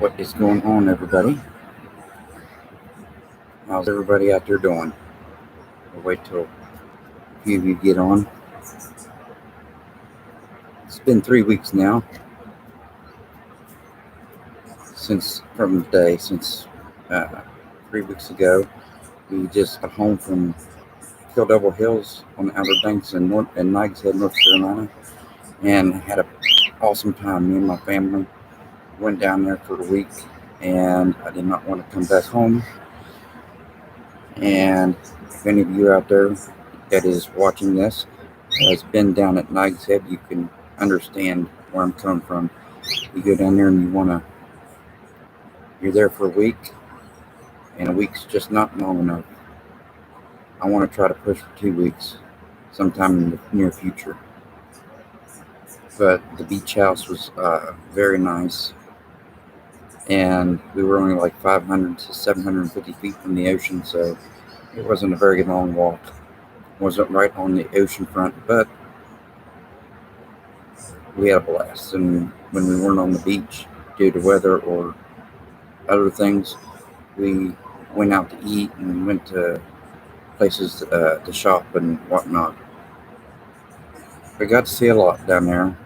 What is going on, everybody? How's everybody out there doing? We'll wait till a few of you get on. It's been 3 weeks now since 3 weeks ago. We just got home from Kill Devil Hills on the Outer Banks in Knights Head, North Carolina, and had an awesome time. Me and my family went down there for a week, and I did not want to come back home. And if any of you out there that is watching this has been down at Knights Head, you can understand where I'm coming from. You go down there and you're there for a week, and a week's just not long enough. I want to try to push for 2 weeks sometime in the near future. But the beach house was very nice, and we were only like 500 to 750 feet from the ocean, so it wasn't a very long walk. It wasn't right on the ocean front, but we had a blast. And when we weren't on the beach due to weather or other things, we went out to eat and went to places to shop and whatnot. I got to see a lot down there.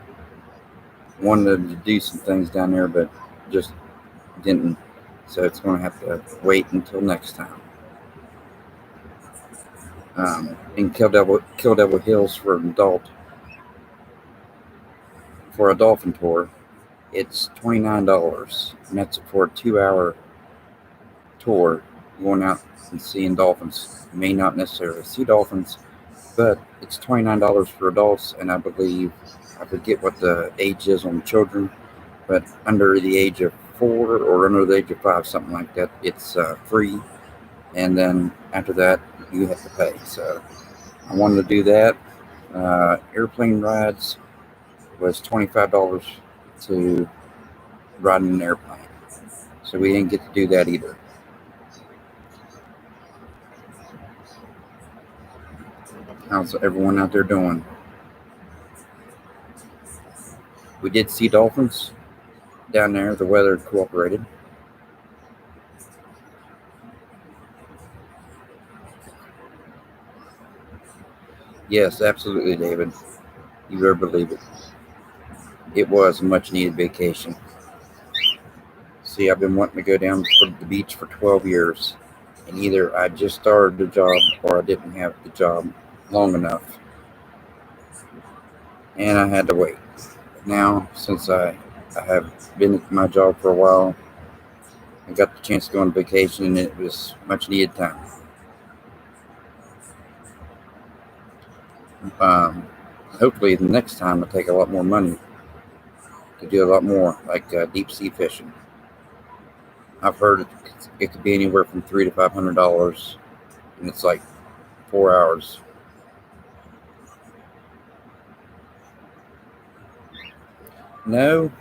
Wanted to do some things down there, but just didn't. So it's going to have to wait until next time. In Kill Devil Hills for a dolphin tour, it's $29, and that's for a 2-hour tour going out and seeing dolphins. You may not necessarily see dolphins, but it's $29 for adults, and I believe, I forget what the age is on the children, but under the age of 4 or under the age of 5, something like that, it's free, and then after that, you have to pay. So I wanted to do that. Airplane rides was $25 to ride in an airplane, so we didn't get to do that either. How's everyone out there doing? We did see dolphins down there. The weather cooperated. Yes, absolutely, David. You better believe it. It was a much needed vacation. See, I've been wanting to go down to the beach for 12 years, and either I just started the job or I didn't have the job long enough, and I had to wait. Now, since I have been at my job for a while, I got the chance to go on vacation, and it was much needed time. Hopefully the next time I'll take a lot more money to do a lot more, like deep sea fishing. I've heard it could be anywhere from $300 to $500, and it's like 4 hours. No,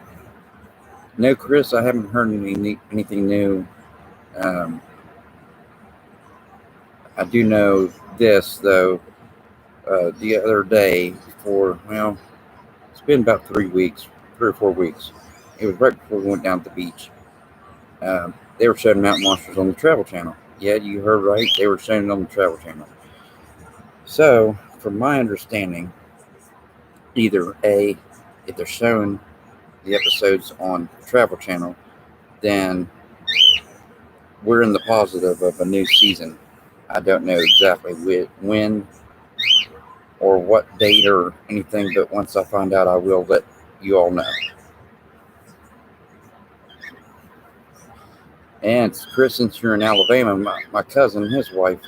Chris, I haven't heard anything new. I do know this, though. The other day it's been about 3 or 4 weeks. It was right before we went down to the beach. They were showing Mountain Monsters on the Travel Channel. Yeah, you heard right. They were showing it on the Travel Channel. So, from my understanding, either A, if they're showing the episodes on Travel Channel, then we're in the positive of a new season. I don't know exactly when or what date or anything, but once I find out, I will let you all know. And Chris, since you're in Alabama, my cousin, his wife,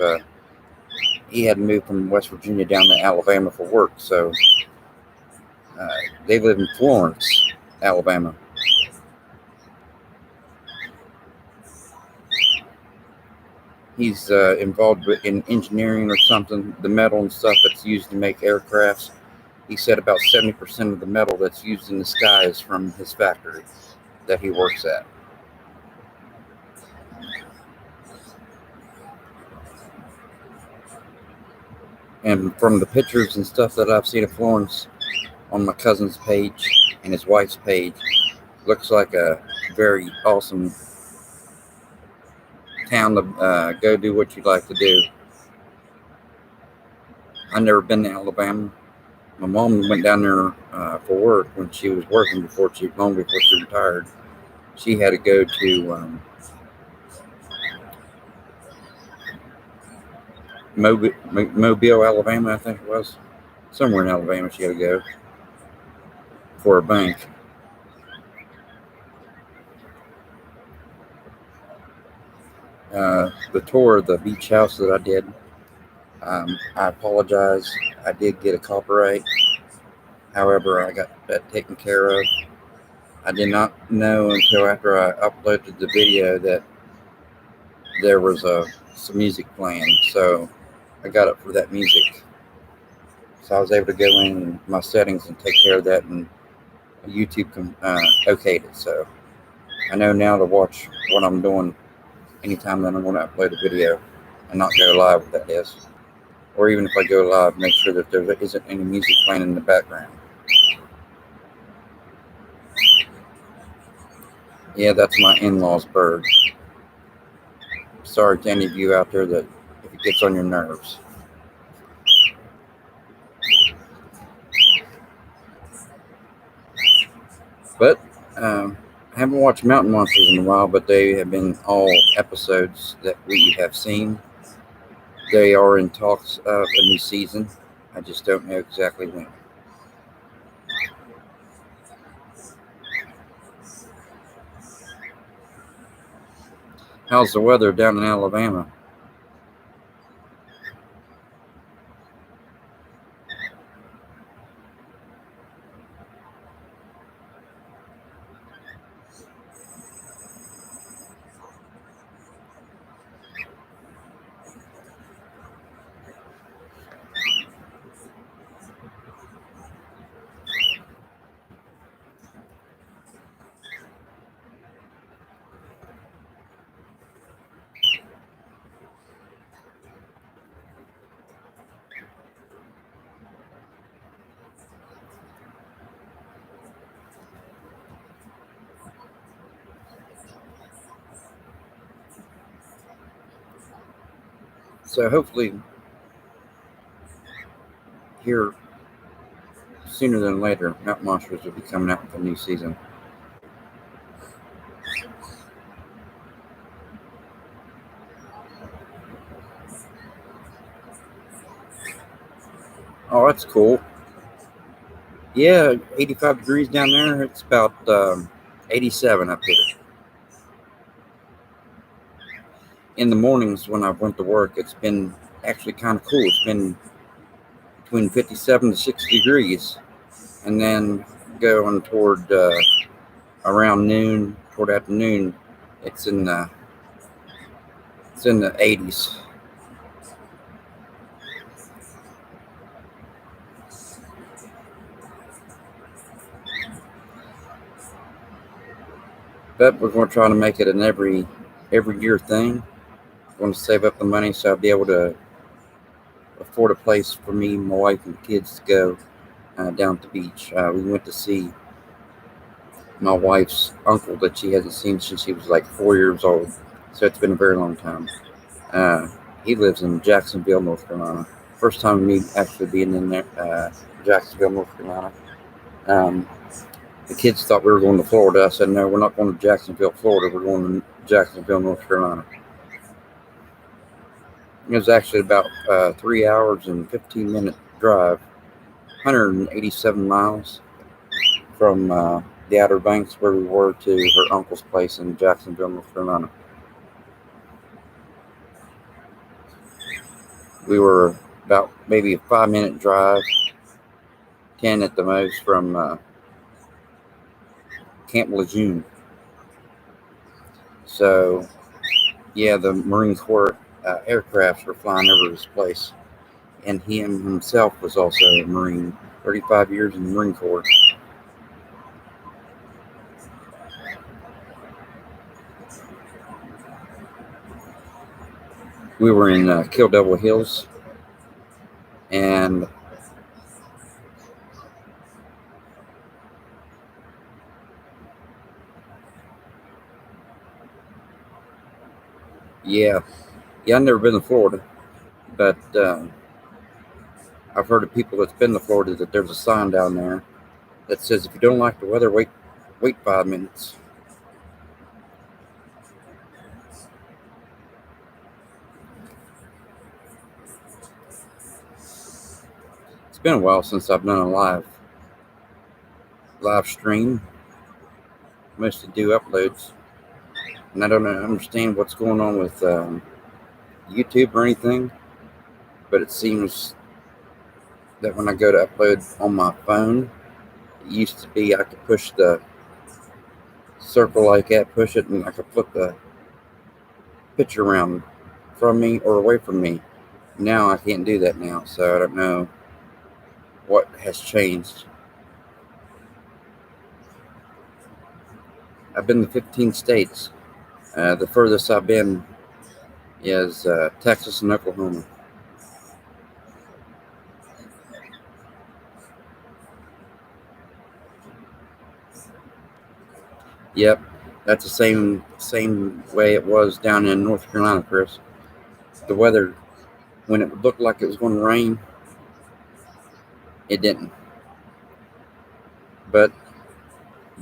he had moved from West Virginia down to Alabama for work, so they live in Florence, Alabama. He's involved in engineering or something, the metal and stuff that's used to make aircrafts. He said about 70% of the metal that's used in the sky is from his factory that he works at. And from the pictures and stuff that I've seen of Florence on my cousin's page and his wife's page, Looks like a very awesome town to go do what you like to do. I've never been to Alabama. My mom went down there for work when she was working long before she retired. She had to go to Mobile, Alabama, I think it was. Somewhere in Alabama she had to go for a bank. The tour of the beach house that I did, I apologize. I did get a copyright. However, I got that taken care of. I did not know until after I uploaded the video that there was some music playing. So I got it for that music. So I was able to go in my settings and take care of that, and YouTube okayed it. So I know now to watch what I'm doing anytime that I'm going to upload a video and not go live, that is. Or even if I go live, make sure that there isn't any music playing in the background. Yeah, that's my in-laws bird. Sorry to any of you out there that if it gets on your nerves. But I haven't watched Mountain Monsters in a while, but they have been all episodes that we have seen. They are in talks of a new season. I just don't know exactly when. How's the weather down in Alabama? So hopefully here sooner than later, Mountain Monsters will be coming out with a new season. Oh, that's cool. Yeah, 85 degrees down there. It's about 87 up here. In the mornings when I went to work, it's been actually kind of cool. It's been between 57 to 60 degrees. And then going toward around noon, toward afternoon, it's in the 80s. But we're going to try to make it an every year thing. I'm going to save up the money so I'll be able to afford a place for me, my wife, and the kids to go down at the beach. We went to see my wife's uncle that she hasn't seen since she was like 4 years old. So it's been a very long time. He lives in Jacksonville, North Carolina. First time me actually being in there, Jacksonville, North Carolina. The kids thought we were going to Florida. I said, no, we're not going to Jacksonville, Florida. We're going to Jacksonville, North Carolina. It was actually about 3 hours and 15-minute drive, 187 miles from the Outer Banks where we were to her uncle's place in Jacksonville, North Carolina. We were about maybe a 5-minute drive, 10 at the most, from Camp Lejeune. So, yeah, the Marine Corps aircrafts were flying over his place. And he himself was also a Marine, 35 years in the Marine Corps. We were in Kill Devil Hills, and Yeah, yeah. I've never been to Florida, but I've heard of people that's been to Florida that there's a sign down there that says if you don't like the weather, wait 5 minutes. It's been a while since I've done a live stream. Mostly do uploads, and I don't understand what's going on with YouTube or anything. But it seems that when I go to upload on my phone, it used to be I could push the circle like that, push it, and I could flip the picture around from me or away from me. Now I can't do that now, so I don't know what has changed. I've been to 15 states. The furthest I've been is Texas and Oklahoma. Yep, that's the same way it was down in North Carolina, Chris. The weather, when it looked like it was going to rain, it didn't. But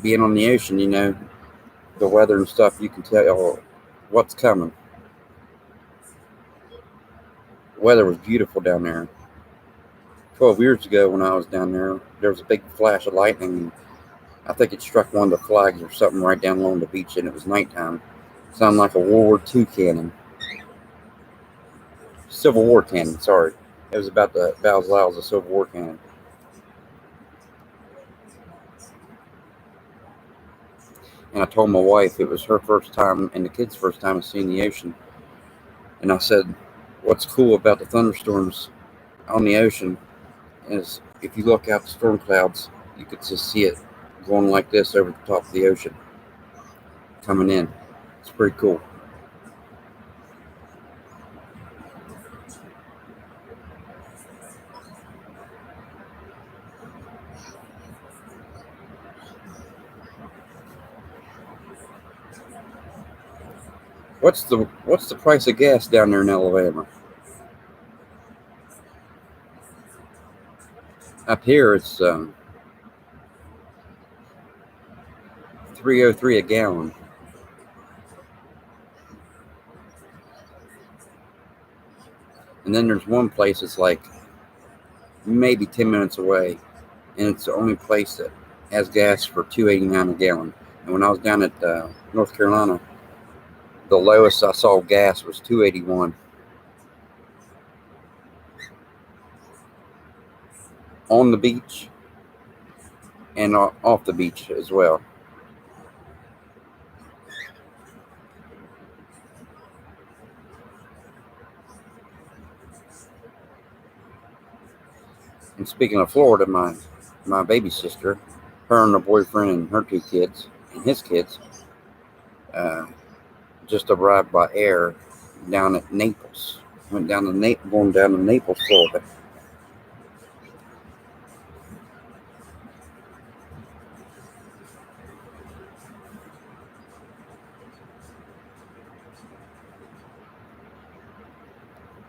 being on the ocean, the weather and stuff, you can tell what's coming. The weather was beautiful down there. 12 years ago when I was down there was a big flash of lightning. I think it struck one of the flags or something right down along the beach, and it was nighttime. Sounded like a World War II cannon. Civil War cannon, sorry. It was about as loud as a Civil War cannon. And I told my wife it was her first time and the kids' first time seeing the ocean. And I said, what's cool about the thunderstorms on the ocean is if you look out the storm clouds, you could just see it going like this over the top of the ocean coming in. It's pretty cool. What's the price of gas down there in Alabama? Up here it's 303 a gallon. And then there's one place that's like maybe 10 minutes away, and it's the only place that has gas for 2.89 a gallon. And when I was down at North Carolina, the lowest I saw gas was 2.81 on the beach and off the beach as well. And speaking of Florida, my baby sister, her and her boyfriend and her two kids and his kids, uh, just arrived by air down at Naples. Went down to going down to Naples, Florida.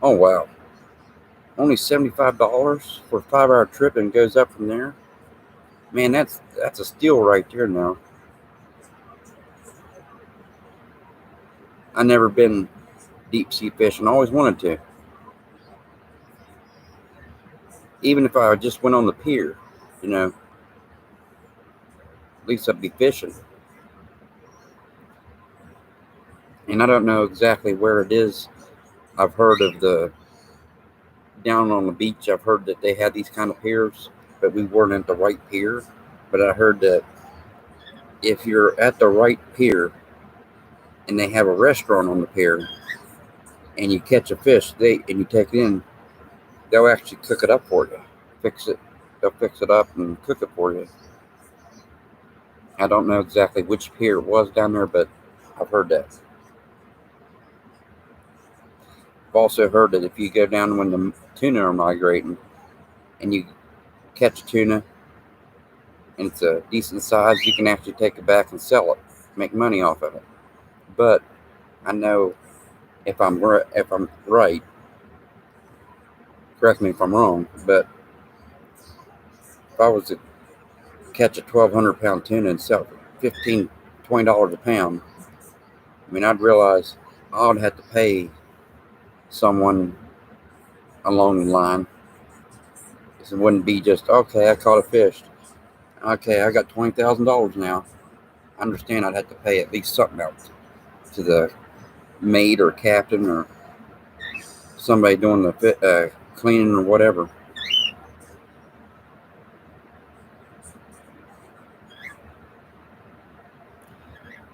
Oh wow! Only $75 for a 5-hour trip and goes up from there. Man, that's a steal right there. Now I never been deep sea fishing. I always wanted to. Even if I just went on the pier, at least I'd be fishing. And I don't know exactly where it is. I've heard of the down on the beach. I've heard that they had these kind of piers, but we weren't at the right pier. But I heard that if you're at the right pier and they have a restaurant on the pier and you catch a fish, and you take it in, they'll actually cook it up for you. Fix it. They'll fix it up and cook it for you. I don't know exactly which pier it was down there, but I've heard that. I've also heard that if you go down when the tuna are migrating and you catch tuna and it's a decent size, you can actually take it back and sell it, make money off of it. But I know if I'm right, correct me if I'm wrong, but if I was to catch a 1,200 pound tuna and sell it for $15, $20 a pound, I mean, I'd realize I would have to pay someone along the line. It wouldn't be just, okay, I caught a fish. Okay, I got $20,000 now. I understand I'd have to pay at least something else to the mate or captain or somebody doing the cleaning or whatever.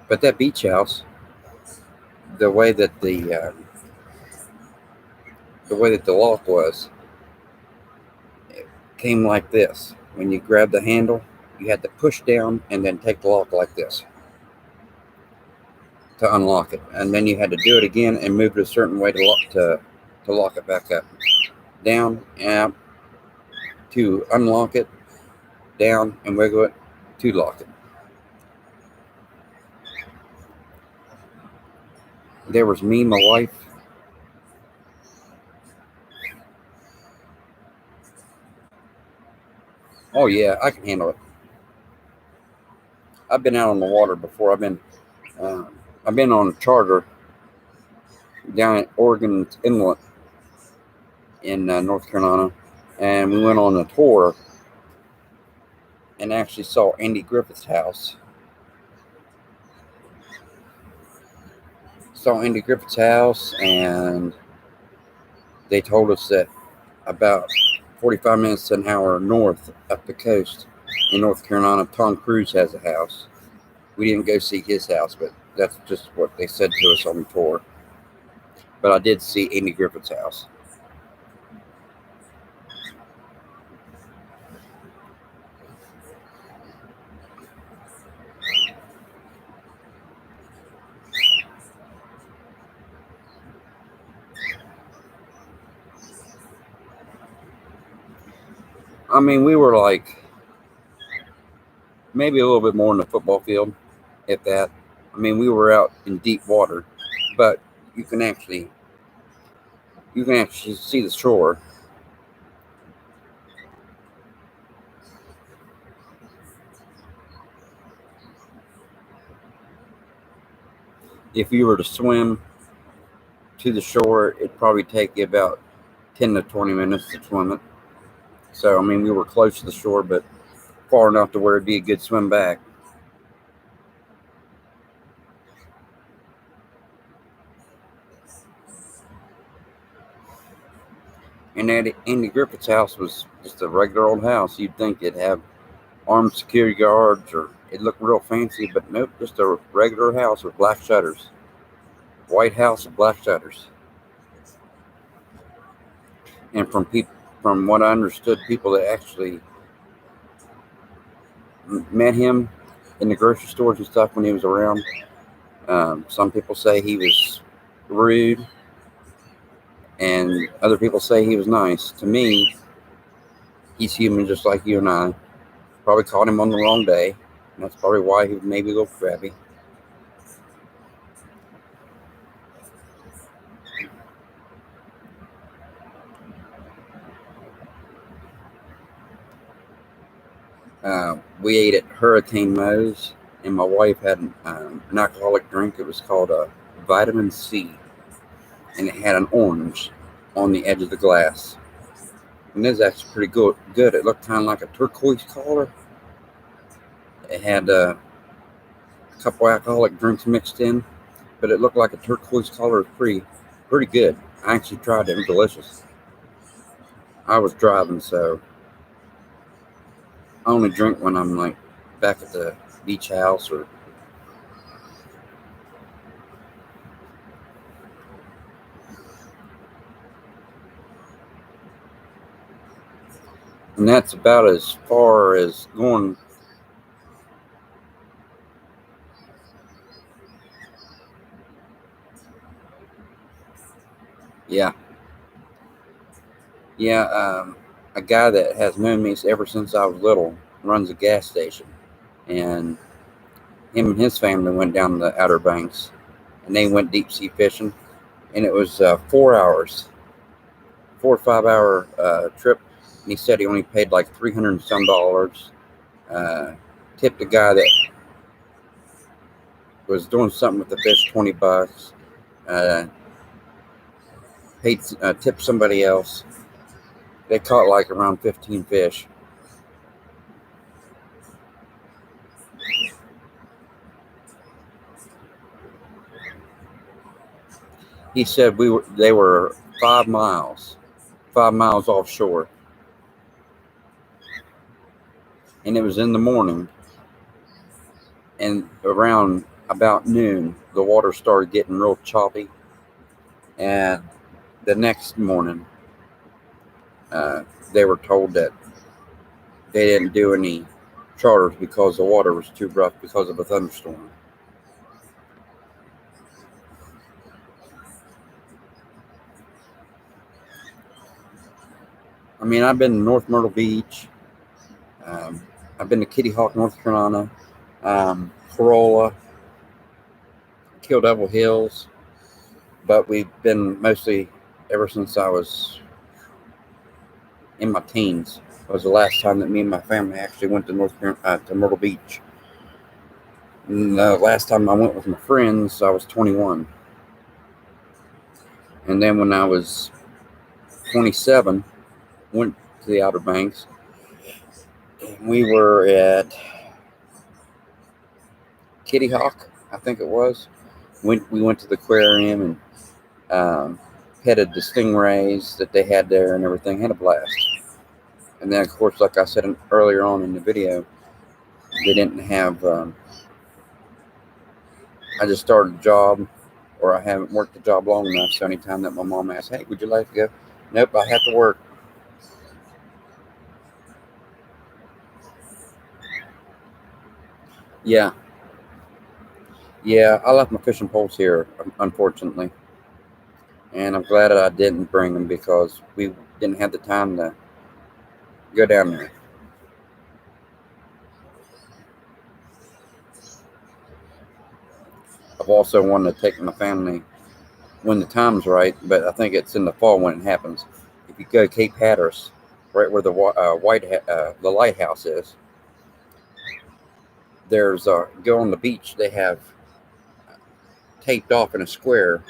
But that beach house, the way that the lock was, it came like this. When you grabbed the handle, you had to push down and then take the lock like this to unlock it, and then you had to do it again and move it a certain way to lock it back up, down and out to unlock it, down and wiggle it to lock it. There was me, my wife. Oh yeah, I can handle it. I've been out on the water before. Uh, I've been on a charter down at Oregon Inlet in North Carolina, and we went on a tour and actually saw Andy Griffith's house. Saw Andy Griffith's house, and they told us that about 45 minutes to an hour north up the coast in North Carolina, Tom Cruise has a house. We didn't go see his house, but that's just what they said to us on the tour. But I did see Andy Griffith's house. I mean, we were like maybe a little bit more in the football field, if that. I mean, we were out in deep water, but you can actually see the shore. If you were to swim to the shore, it'd probably take you about 10 to 20 minutes to swim it. So, I mean, we were close to the shore, but far enough to where it'd be a good swim back. And Andy Griffith's house was just a regular old house. You'd think it'd have armed security guards or it looked real fancy, but nope, just a regular house with black shutters. White house with black shutters. And from what I understood, people that actually met him in the grocery stores and stuff when he was around, some people say he was rude, and other people say he was nice. To me, he's human just like you and I. Probably caught him on the wrong day, and that's probably why he was maybe a little crabby. We ate at Hurricane Moe's, and my wife had an alcoholic drink. It was called a Vitamin C, and it had an orange on the edge of the glass. And it was actually pretty good. Good. It looked kind of like a turquoise color. It had a couple alcoholic drinks mixed in, but it looked like a turquoise color. Pretty good. I actually tried it. It was delicious. I was driving, so I only drink when I'm like back at the beach house or. And that's about as far as going. Yeah, yeah. A guy that has known me ever since I was little runs a gas station, and him and his family went down the Outer Banks, and they went deep sea fishing. and it was 4 hours, 4 or 5 hour trip. And he said he only paid like $300 and some dollars. Tipped the guy that was doing something with the fish $20. Tipped somebody else. They caught like around 15 fish. He said they were 5 miles offshore, and it was in the morning. And around about noon, the water started getting real choppy. And the next morning, they were told that they didn't do any charters because the water was too rough because of a thunderstorm. I mean, I've been to North Myrtle Beach. I've been to Kitty Hawk, North Carolina, Corolla, Kill Devil Hills, but we've been mostly ever since I was in my teens. It was the last time that me and my family actually went to to Myrtle Beach. And the last time I went with my friends, I was 21. And then when I was 27, went to the Outer Banks. And we were at Kitty Hawk, I think it was. We went to the aquarium and petted the stingrays that they had there and everything. Had a blast. And then, of course, like I said earlier on in the video, they didn't have. I just started a job, or I haven't worked the job long enough. So anytime that my mom asks, "Hey, would you like to go?" Nope, I have to work. Yeah, I left my fishing poles here, unfortunately, and I'm glad that I didn't bring them because we didn't have the time to go down there. I've also wanted to take my family when the time's right, but I think it's in the fall when it happens. If you go to Cape Hatteras, right where the lighthouse is, there's go on the beach. They have taped off in a square,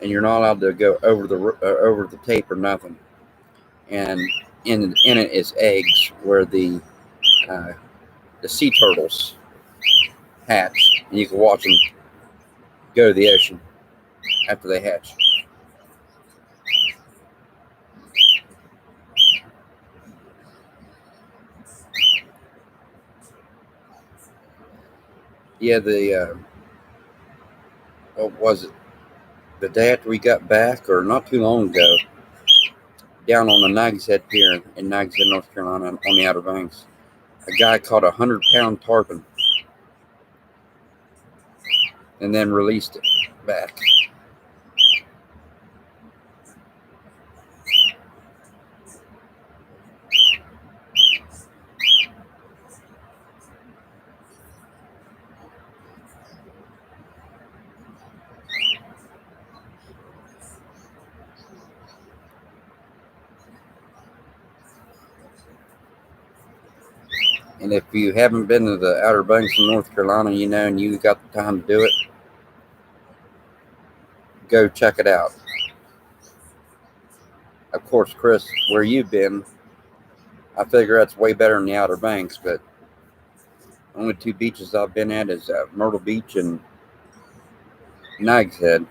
and you're not allowed to go over the tape or nothing. And in it is eggs where the sea turtles hatch, and you can watch them go to the ocean after they hatch. Yeah, what was it? The day after we got back, or not too long ago, down on the Nags Head Pier in Nags Head, North Carolina, on the Outer Banks, a guy caught a 100-pound tarpon and then released it back. And if you haven't been to the Outer Banks in North Carolina, and you got the time to do it, go check it out. Of course, Chris, where you've been, I figure that's way better than the Outer Banks, but only two beaches I've been at is Myrtle Beach and Nags Head.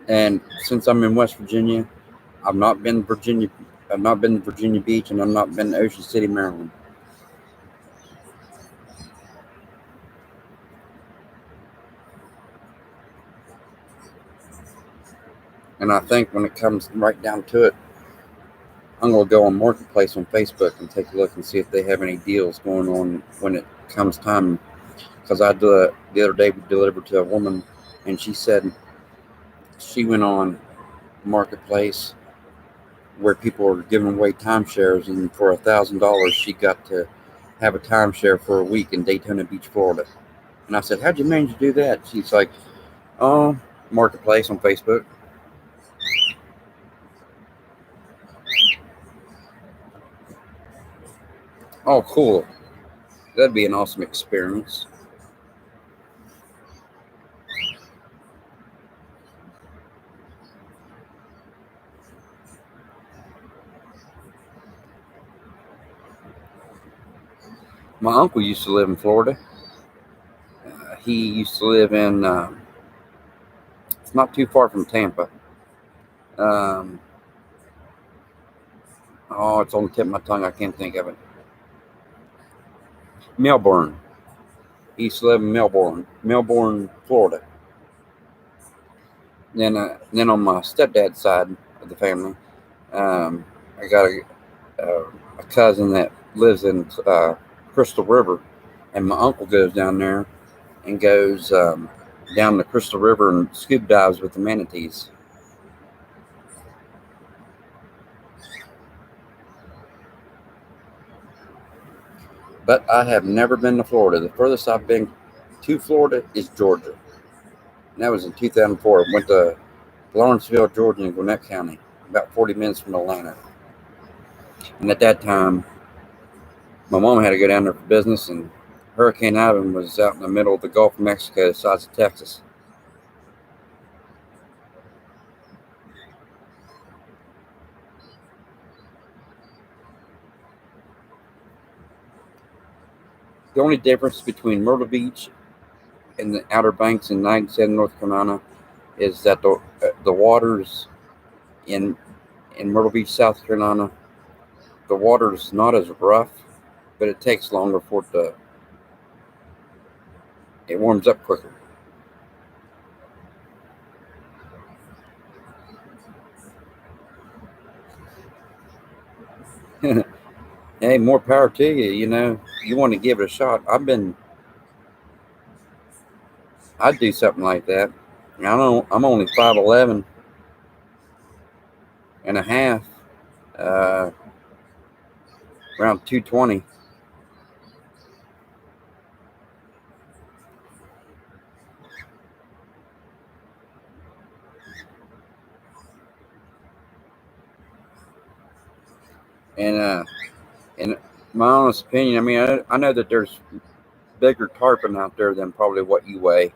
And since I'm in West Virginia, I've not been to Virginia. I've not been to Virginia Beach, and I've not been to Ocean City, Maryland. And I think when it comes right down to it, I'm going to go on Marketplace on Facebook and take a look and see if they have any deals going on when it comes time. Because the other day we delivered to a woman, and she said she went on Marketplace where people are giving away timeshares, and for $1,000 she got to have a timeshare for a week in Daytona Beach, Florida. And I said, how'd you manage to do that? She's like, oh, Marketplace on Facebook. Oh, cool. That'd be an awesome experience. My uncle used to live in Florida. He used to live in, it's not too far from Tampa. Um, oh, it's on the tip of my tongue. I can't think of it. Melbourne. He used to live in Melbourne, Florida. Then on my stepdad's side of the family, I got a cousin that lives in Crystal River, and my uncle goes down there and goes down the Crystal River and scuba dives with the manatees. But I have never been to Florida. The furthest I've been to Florida is Georgia. And that was in 2004. I went to Lawrenceville, Georgia, in Gwinnett County, about 40 minutes from Atlanta. And at that time, my mom had to go down there for business, and Hurricane Ivan was out in the middle of the Gulf of Mexico, the size of Texas. The only difference between Myrtle Beach and the Outer Banks in Knighton, North Carolina, is that the waters in Myrtle Beach, South Carolina, the water is not as rough, but it takes longer for it warms up quicker. Hey, more power to you. You know, you want to give it a shot. I'd do something like that. I don't. I'm only 5'11" and a half, uh, around 220. And in my honest opinion, I mean, I know that there's bigger tarpon out there than probably what you weigh,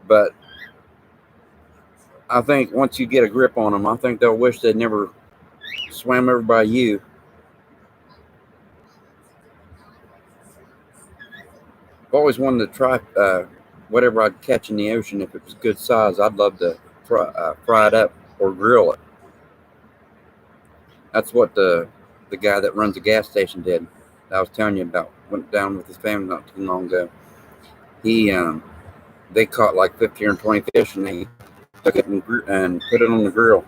but I think once you get a grip on them, I think they'll wish they'd never swam over by you. I've always wanted to try whatever I'd catch in the ocean. If it was good size, I'd love to fry it up or grill it. That's what the guy that runs the gas station did. That I was telling you about. Went down with his family not too long ago. He they caught like 15 or 20 fish, and they took it and put it on the grill.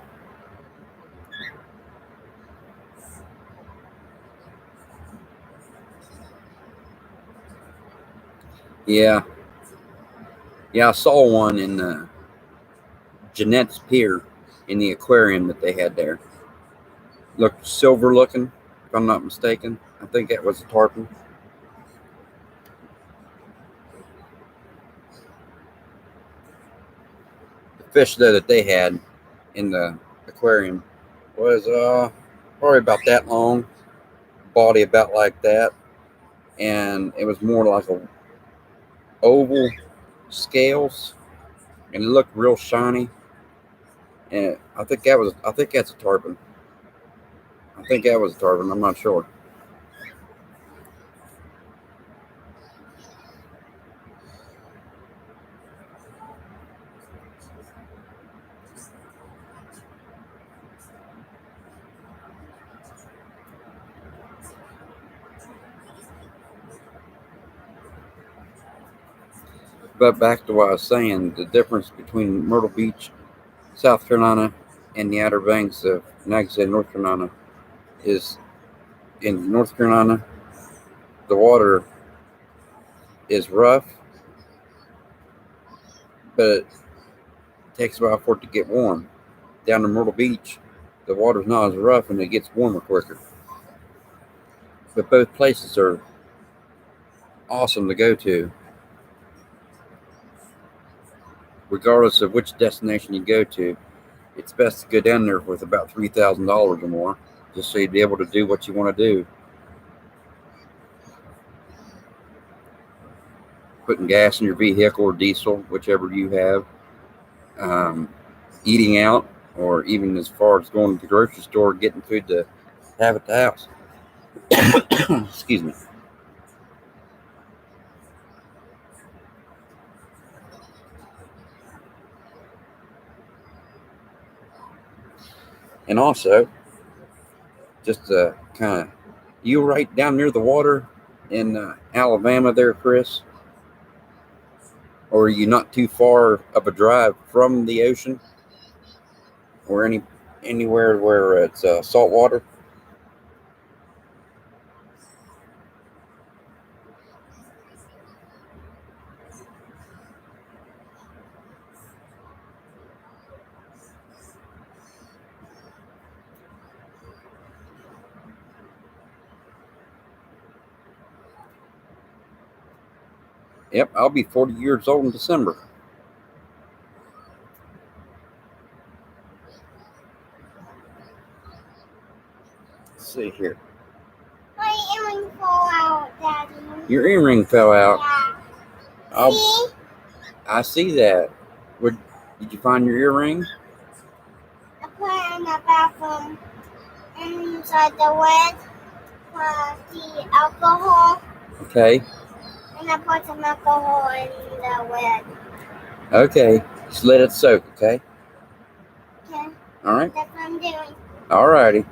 Yeah, yeah, I saw one in Jeanette's Pier in the aquarium that they had there. Looked silver looking, if I'm not mistaken. I think that was a tarpon. The fish though that they had in the aquarium was probably about that long, body about like that, and it was more like a oval scales, and it looked real shiny. And I think that's a tarpon. I think that was a tarpon. I'm not sure. But back to what I was saying, the difference between Myrtle Beach, South Carolina, and the Outer Banks of Nagasaki, North Carolina, is in North Carolina, the water is rough, but it takes a while for it to get warm. Down in Myrtle Beach, the water's not as rough and it gets warmer quicker. But both places are awesome to go to. regardless of which destination you go to, it's best to go down there with about $3,000 or more, just so you'd be able to do what you want to do. Putting gas in your vehicle or diesel, whichever you have, eating out, or even as far as going to the grocery store, getting food to have at the house. Excuse me. And also, just kind of, you right down near the water in Alabama there, Chris? Or are you not too far of a drive from the ocean or anywhere where it's salt water? Yep, I'll be 40 years old in December. Let's see here. My earring fell out, Daddy. Your earring fell out. Yeah. See? I see that. Where did you find your earring? I put it in the bathroom inside the wet the alcohol. Okay. And I put some alcohol in the wet. Okay. Just let it soak, okay? Okay. All right. That's what I'm doing. All righty.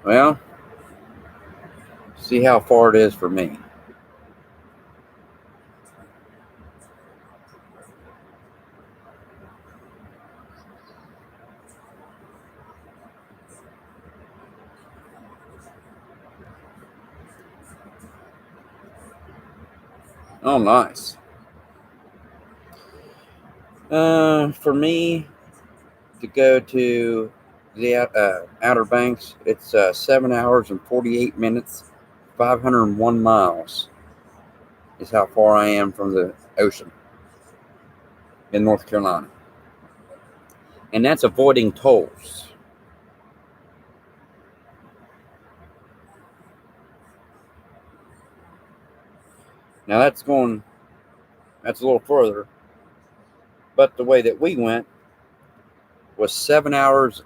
Well, see how far it is for me. Oh, nice. For me to go to the Outer Banks, it's 7 hours and 48 minutes, 501 miles is how far I am from the ocean in North Carolina. And that's avoiding tolls. Now that's a little further, but the way that we went was 7 hours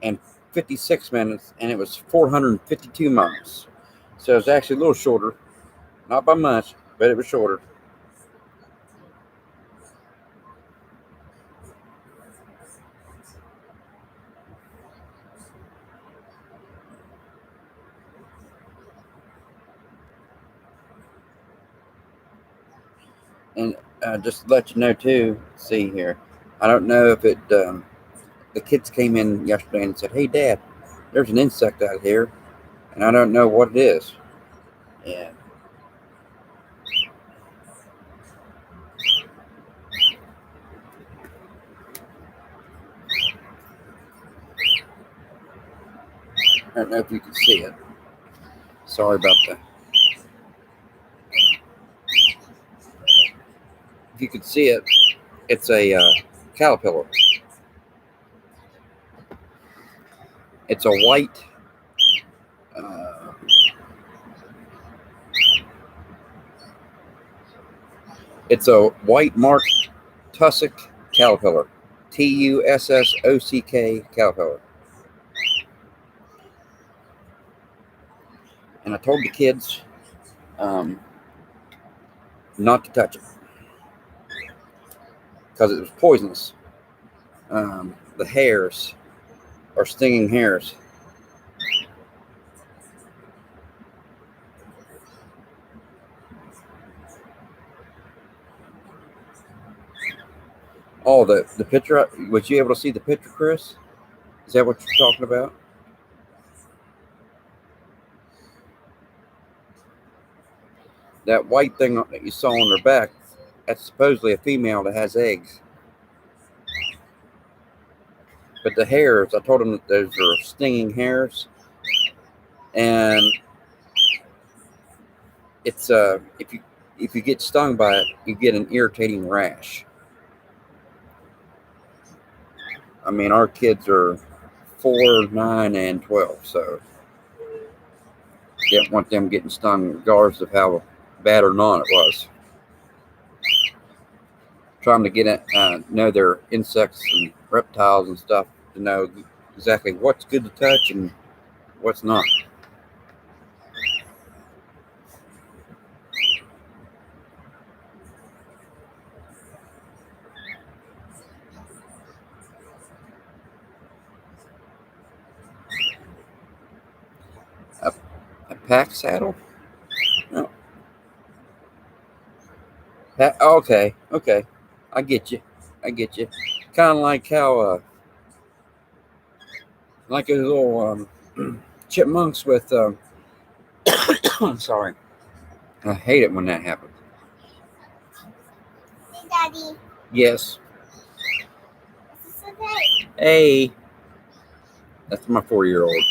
and 56 minutes, and it was 452 miles. So it's actually a little shorter, not by much, but it was shorter. And just to let you know too, see here, I don't know if the kids came in yesterday and said, "Hey, Dad, there's an insect out here, and I don't know what it is." And I don't know if you can see it. Sorry about that. If you could see it, it's a caterpillar. It's a white. It's a white marked tussock caterpillar. Tussock caterpillar. And I told the kids not to touch it because it was poisonous. The hairs are stinging hairs. Oh, the picture. Was you able to see the picture, Chris? Is that what you're talking about? That white thing that you saw on their back, that's supposedly a female that has eggs. But the hairs, I told them that those are stinging hairs. And it's if you get stung by it, you get an irritating rash. I mean, our kids are 4, 9, and 12, so didn't want them getting stung regardless of how bad or not it was. Trying to get it, know their insects and reptiles and stuff to know exactly what's good to touch and what's not. A, a pack saddle? No. Okay, okay. I get you. I get you. Kind of like how, like a little chipmunks with. I'm sorry. I hate it when that happens. Hey, Daddy. Yes. Is this okay? Hey. That's my 4-year-old.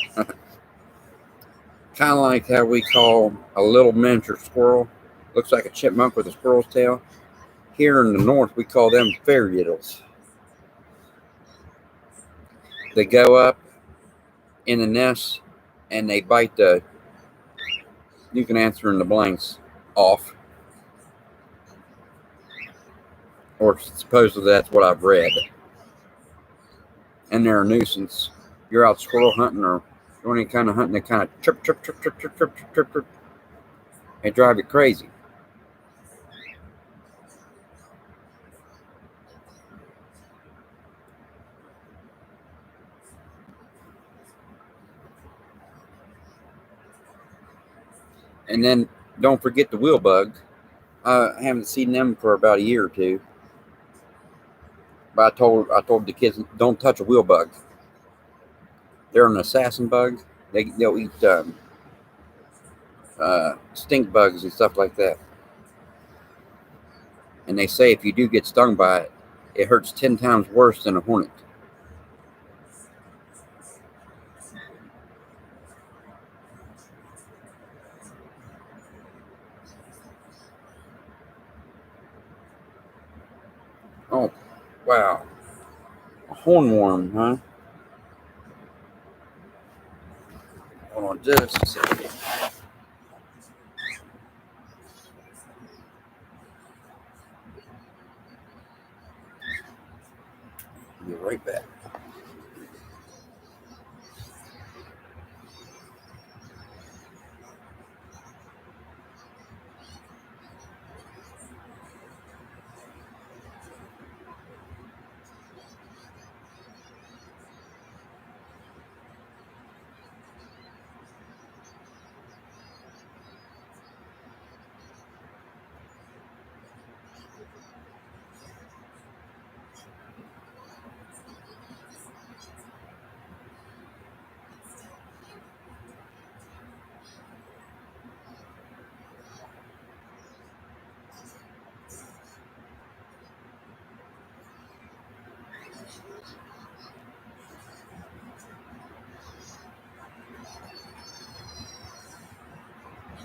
Kind of like how we call a little miniature squirrel. Looks like a chipmunk with a squirrel's tail. Here in the north, we call them fairytles. They go up in the nest and they bite the. You can answer in the blanks off, or supposedly that's what I've read. And they're a nuisance. You're out squirrel hunting or doing any kind of hunting, they kind of trip, trip, trip, trip, trip, trip, trip, trip, trip. They drive you crazy. And then don't forget the wheel bug. I haven't seen them for about a year or two. But I told the kids don't touch a wheel bug. They're an assassin bug. They'll eat stink bugs and stuff like that. And they say if you do get stung by it, it hurts 10 times worse than a hornet. Oh, wow. A hornworm, huh? Hold on just a second. I'll be right back.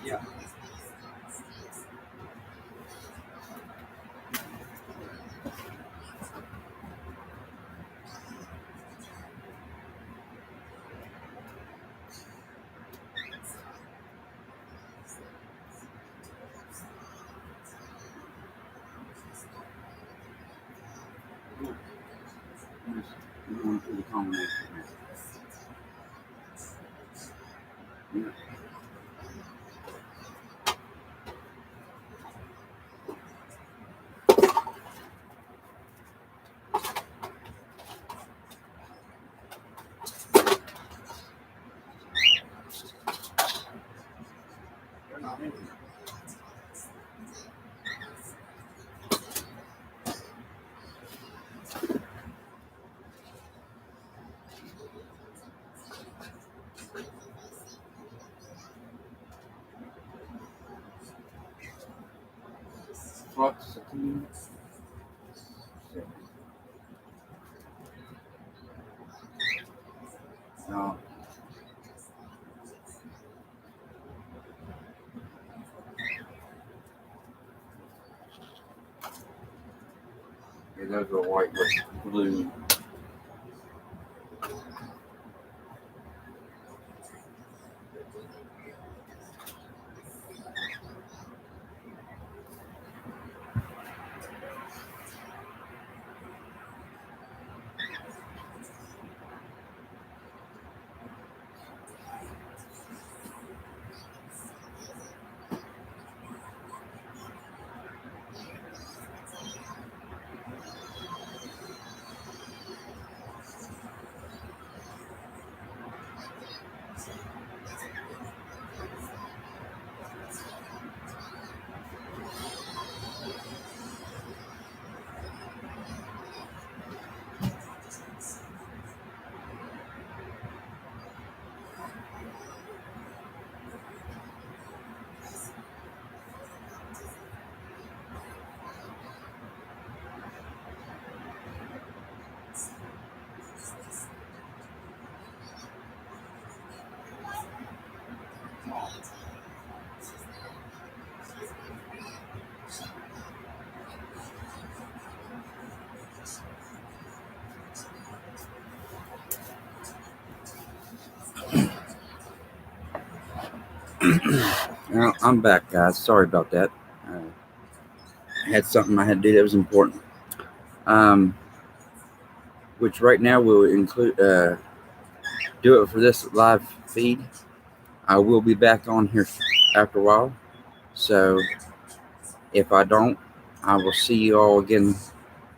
Yeah. You want to do the combination here. Yeah. They're not in here. Fluoxetine. No. And those are white with blue. Well, I'm back, guys. Sorry about that. I had something I had to do that was important. Which right now will include do it for this live feed. I will be back on here after a while. So if I don't, I will see you all again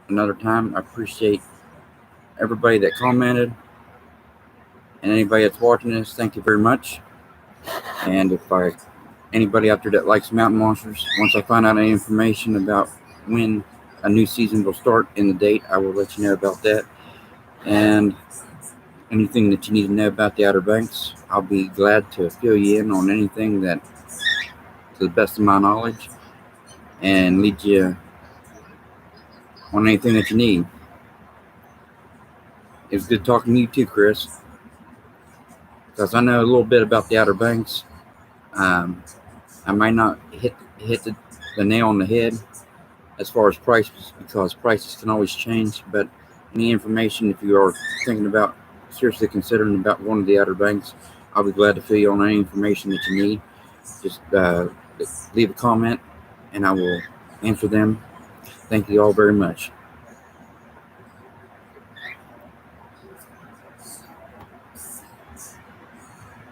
another time. I appreciate everybody that commented and anybody that's watching this. Thank you very much. And if anybody out there that likes Mountain Monsters, once I find out any information about when a new season will start and the date, I will let you know about that. And anything that you need to know about the Outer Banks, I'll be glad to fill you in on anything that, to the best of my knowledge, and lead you on anything that you need. It was good talking to you too, Chris, because I know a little bit about the Outer Banks. I might not hit the nail on the head as far as prices, because prices can always change, but any information, if you are thinking about seriously considering about one of the Outer Banks, I'll be glad to fill you on any information that you need. Just leave a comment and I will answer them. Thank you all very much.